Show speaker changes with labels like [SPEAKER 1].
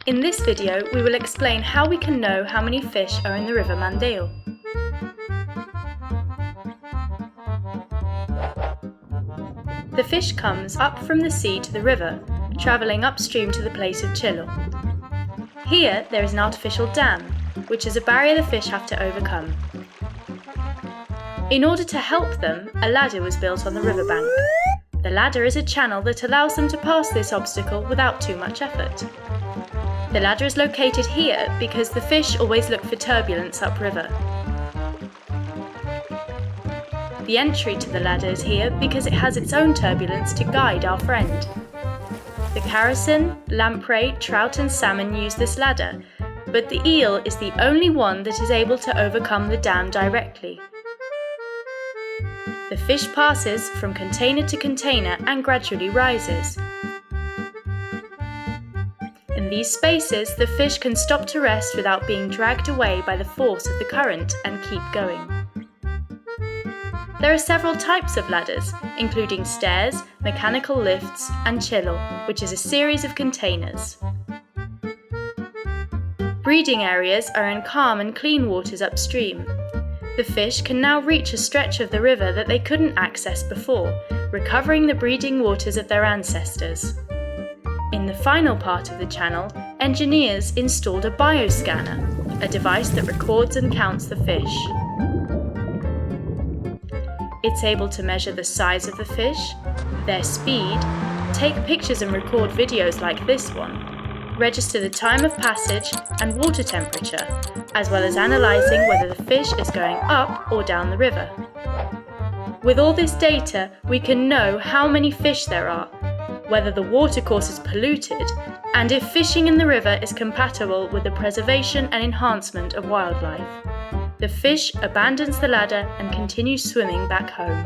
[SPEAKER 1] In this video, we will explain how we can know how many fish are in the Río Mandeo. The fish comes up from the sea to the river, travelling upstream to the place of Chilo. Here, there is an artificial dam, which is a barrier the fish have to overcome. In order to help them, a ladder was built on the riverbank. The ladder is a channel that allows them to pass this obstacle without too much effort. The ladder is located here because the fish always look for turbulence upriver. The entry to the ladder is here because it has its own turbulence to guide our friend. The caracin, lamprey, trout and salmon use this ladder, but the eel is the only one that is able to overcome the dam directly. The fish passes from container to container and gradually rises. In these spaces, the fish can stop to rest without being dragged away by the force of the current and keep going. There are several types of ladders, including stairs, mechanical lifts, and chilo, which is a series of containers. Breeding areas are in calm and clean waters upstream. The fish can now reach a stretch of the river that they couldn't access before, recovering the breeding waters of their ancestors. In the final part of the channel, engineers installed a bioscanner, a device that records and counts the fish. It's able to measure the size of the fish, their speed, take pictures and record videos like this one, register the time of passage and water temperature, as well as analysing whether the fish is going up or down the river. With all this data, we can know how many fish there are, whether the watercourse is polluted, and if fishing in the river is compatible with the preservation and enhancement of wildlife. The fish abandons the ladder and continues swimming back home.